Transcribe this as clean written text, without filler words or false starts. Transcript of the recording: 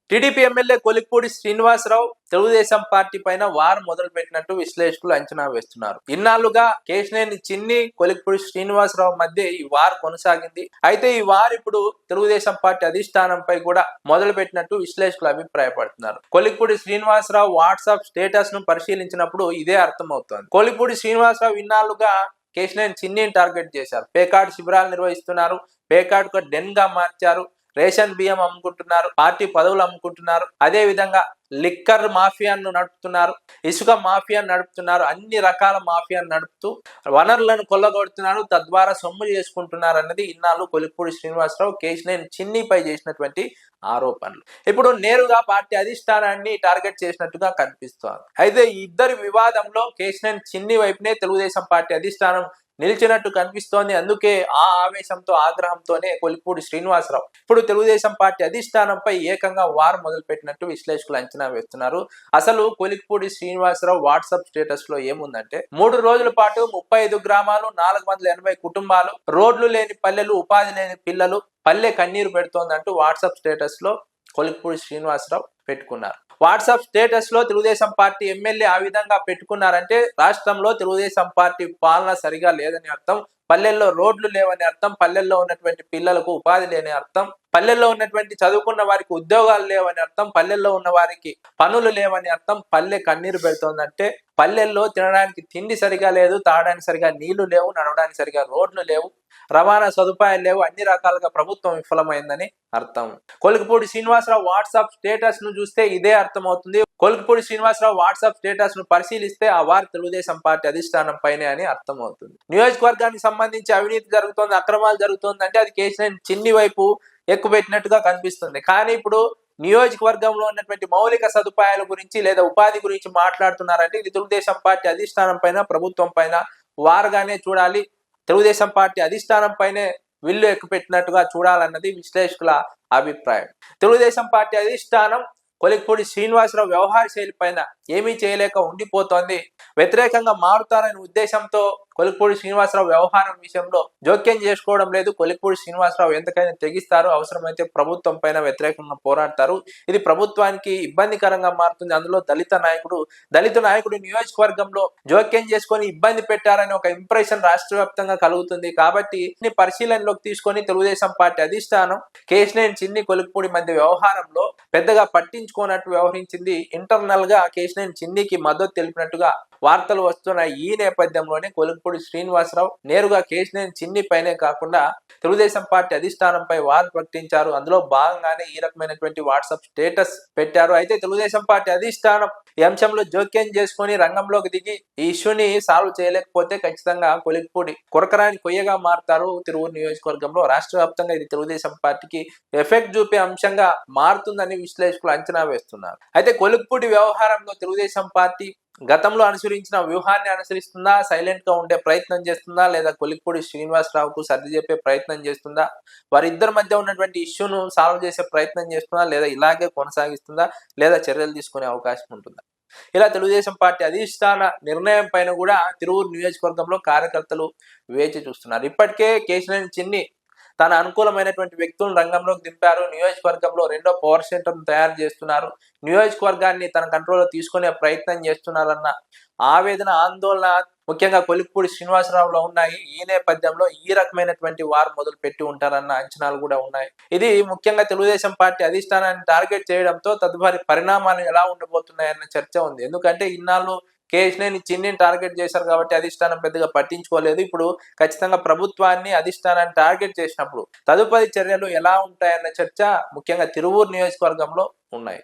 TDP MLA Kolikapudi Srinivasa Rao Telugu Desam party పైన war మొదలుపెట్టినట్టు విశ్లేషకులు అంచనా వేస్తున్నారు. ఇన్నాళ్లుగా కేశినేని చిన్ని, కొలిక్పూడి శ్రీనివాసరావు మధ్య ఈ వార్ కొనసాగింది. అయితే ఈ వార్ ఇప్పుడు తెలుగుదేశం పార్టీ అధిష్టానంపై కూడా మొదలుపెట్టినట్టు విశ్లేషకులు అభిప్రాయపడుతున్నారు. కొలిక్పూడి శ్రీనివాసరావు వాట్సాప్ స్టేటస్ ను పరిశీలించినప్పుడు ఇదే అర్థమవుతోంది. కొలిక్పూడి శ్రీనివాసరావు ఇన్నాళ్లుగా కేశినేని చిన్నిని టార్గెట్ చేశారు. పేకాడ్ శిబిరాలు నిర్వహిస్తున్నారు, పేకాడ్ కు డెన్ గా మార్చారు, రేషన్ బియ్యం అమ్ముకుంటున్నారు, పార్టీ పదవులు అమ్ముకుంటున్నారు, అదే విధంగా లిక్కర్ మాఫియాను నడుపుతున్నారు, ఇసుక మాఫియాను నడుపుతున్నారు, అన్ని రకాల మాఫియాను నడుపుతూ వనరులను కొల్లగొడుతున్నారు, తద్వారా సొమ్ము చేసుకుంటున్నారు అన్నది ఇన్నాళ్ళు కొలిక్పూడి శ్రీనివాసరావు కేశినేని చిన్నిపై చేసినటువంటి ఆరోపణలు. ఇప్పుడు నేరుగా పార్టీ అధిష్టానాన్ని టార్గెట్ చేసినట్టుగా కనిపిస్తోంది. అయితే ఈ ఇద్దరి వివాదంలో కేశినేని చిన్ని వైపునే తెలుగుదేశం పార్టీ అధిష్టానం నిలిచినట్టు కనిపిస్తోంది. అందుకే ఆ ఆవేశంతో, ఆగ్రహంతోనే కొలిక్పూడి శ్రీనివాసరావు ఇప్పుడు తెలుగుదేశం పార్టీ అధిష్టానంపై ఏకంగా వార్ మొదలుపెట్టినట్టు విశ్లేషకులు అంచనా వేస్తున్నారు. అసలు కొలిక్పూడి శ్రీనివాసరావు వాట్సాప్ స్టేటస్ లో ఏముందంటే, 3 రోజుల పాటు 35 గ్రామాలు, 480 కుటుంబాలు, రోడ్లు లేని పల్లెలు, ఉపాధి లేని పిల్లలు, పల్లె కన్నీరు పెడుతోందంటూ వాట్సాప్ స్టేటస్ లో కొలిక్పూడి శ్రీనివాసరావు పెట్టుకున్నారు. వాట్సాప్ స్టేటస్ లో తెలుగుదేశం పార్టీ ఎమ్మెల్యే ఆ విధంగా పెట్టుకున్నారంటే రాష్ట్రంలో తెలుగుదేశం పార్టీ పాలన సరిగా లేదని అర్థం, పల్లెల్లో రోడ్లు లేవని అర్థం, పల్లెల్లో ఉన్నటువంటి పిల్లలకు ఉపాధి లేని అర్థం, పల్లెల్లో ఉన్నటువంటి చదువుకున్న వారికి ఉద్యోగాలు లేవని అర్థం, పల్లెల్లో ఉన్న వారికి పనులు లేవని అర్థం. పల్లె కన్నీరు పెడుతోందంటే పల్లెల్లో తినడానికి తిండి సరిగా లేదు, తాగడానికి సరిగా నీళ్లు లేవు, నడవడానికి సరిగా రోడ్లు లేవు, రవాణా సదుపాయాలు లేవు, అన్ని రకాలుగా ప్రభుత్వం విఫలమైందని అర్థం. కొలిక్పూడి శ్రీనివాసరావు వాట్సాప్ స్టేటస్ ను చూస్తే ఇదే అర్థమవుతుంది. కొలిక్పూడి శ్రీనివాసరావు వాట్సాప్ స్టేటస్ ను పరిశీలిస్తే ఆ వారు తెలుగుదేశం పార్టీ అధిష్టానం పైనే అని అర్థమవుతుంది. నియోజకవర్గానికి సంబంధించి అవినీతి జరుగుతోంది, అక్రమాలు జరుగుతోందంటే అది కేశినేని చిన్ని వైపు ఎక్కుపెట్టినట్టుగా కనిపిస్తుంది. కానీ ఇప్పుడు నియోజకవర్గంలో ఉన్నటువంటి మౌలిక సదుపాయాల గురించి లేదా ఉపాధి గురించి మాట్లాడుతున్నారంటే ఇది తెలుగుదేశం పార్టీ అధిష్టానం పైన, ప్రభుత్వం పైన వారుగానే చూడాలి. తెలుగుదేశం పార్టీ అధిష్టానం పైనే విల్లు ఎక్కుపెట్టినట్టుగా చూడాలన్నది విశ్లేషకుల అభిప్రాయం. తెలుగుదేశం పార్టీ అధిష్టానం కొలిక్పూడి శ్రీనివాసరావు వ్యవహార శైలి పైన ఏమీ చేయలేక ఉండిపోతోంది. వ్యతిరేకంగా మారుతారనే ఉద్దేశంతో కొలిక్పూడి శ్రీనివాసరావు వ్యవహారం విషయంలో జోక్యం చేసుకోవడం లేదు. కొలిక్పూడి శ్రీనివాసరావు ఎంతకైనా తెగిస్తారు, అవసరమైతే ప్రభుత్వం పైన వ్యతిరేకంగా పోరాడతారు. ఇది ప్రభుత్వానికి ఇబ్బందికరంగా మారుతుంది. అందులో దళిత నాయకుడు నియోజకవర్గంలో జోక్యం చేసుకొని ఇబ్బంది పెట్టారని ఒక ఇంప్రెషన్ రాష్ట్ర వ్యాప్తంగా కలుగుతుంది. కాబట్టి పరిశీలనలోకి తీసుకొని తెలుగుదేశం పార్టీ అధిష్టానం కేశినేని చిన్ని, కొలిక్పూడి మధ్య వ్యవహారంలో పెద్దగా పట్టించుకోనట్టు వ్యవహరించింది. ఇంటర్నల్ గా కేశినేని చిన్నికి మద్దతు తెలిపినట్టుగా వార్తలు వస్తున్నాయి. ఈ నేపథ్యంలోనే కొలిక్పూడి శ్రీనివాసరావు నేరుగా కేశినేని చిన్ని పైనే కాకుండా తెలుగుదేశం పార్టీ అధిష్టానంపై వార్ ప్రకటించారు. అందులో భాగంగానే ఈ రకమైనటువంటి వాట్సాప్ స్టేటస్ పెట్టారు. అయితే తెలుగుదేశం పార్టీ అధిష్టానం ఈ అంశంలో జోక్యం చేసుకొని రంగంలోకి దిగి ఈ ఇష్యూని సాల్వ్ చేయలేకపోతే ఖచ్చితంగా కొలిక్పూడి కొరకరాని కొయ్యగా మారుతారు. తిరువూరు నియోజకవర్గంలో రాష్ట్ర వ్యాప్తంగా ఇది తెలుగుదేశం పార్టీకి ఎఫెక్ట్ చూపే అంశంగా మారుతుందని విశ్లేషకులు అంచనా వేస్తున్నారు. అయితే కొలిక్పూడి వ్యవహారంలో తెలుగుదేశం పార్టీ గతంలో అనుసరించిన వ్యూహాన్ని అనుసరిస్తుందా, సైలెంట్ గా ఉండే ప్రయత్నం చేస్తుందా, లేదా కొలిక్పూడి శ్రీనివాసరావుకు సర్ది చెప్పే ప్రయత్నం చేస్తుందా, వారిద్దరి మధ్య ఉన్నటువంటి ఇష్యూను సాల్వ్ చేసే ప్రయత్నం చేస్తుందా, లేదా ఇలాగే కొనసాగిస్తుందా, లేదా చర్యలు తీసుకునే అవకాశం ఉంటుందా? ఇలా తెలుగుదేశం పార్టీ అధిష్టాన నిర్ణయం పైన కూడా తిరువూరు నియోజకవర్గంలో కార్యకర్తలు వేచి చూస్తున్నారు. ఇప్పటికే కేశినేని చిన్ని తన అనుకూలమైనటువంటి వ్యక్తులను రంగంలోకి దింపారు. నియోజకవర్గంలో 2వ పవర్ సెంటర్ తయారు చేస్తున్నారు. నియోజకవర్గాన్ని తన కంట్రోల్లో తీసుకునే ప్రయత్నం చేస్తున్నారన్న ఆవేదన, ఆందోళన ముఖ్యంగా కొలిక్పూడి శ్రీనివాసరావులో ఉన్నాయి. ఈ నేపథ్యంలో ఈ రకమైనటువంటి వార్ మొదలు పెట్టి ఉంటారన్న అంచనాలు కూడా ఉన్నాయి. ఇది ముఖ్యంగా తెలుగుదేశం పార్టీ అధిష్టానాన్ని టార్గెట్ చేయడంతో తదుపరి పరిణామాలు ఎలా ఉండబోతున్నాయన్న చర్చ ఉంది. ఎందుకంటే ఇన్నాళ్ళు కేశినేని చిన్నిని టార్గెట్ చేశారు కాబట్టి అధిష్టానం పెద్దగా పట్టించుకోలేదు. ఇప్పుడు ఖచ్చితంగా ప్రభుత్వాన్ని, అధిష్టానాన్ని టార్గెట్ చేసినప్పుడు తదుపరి చర్యలు ఎలా ఉంటాయన్న చర్చ ముఖ్యంగా తిరువూరు నియోజకవర్గంలో ఉన్నాయి.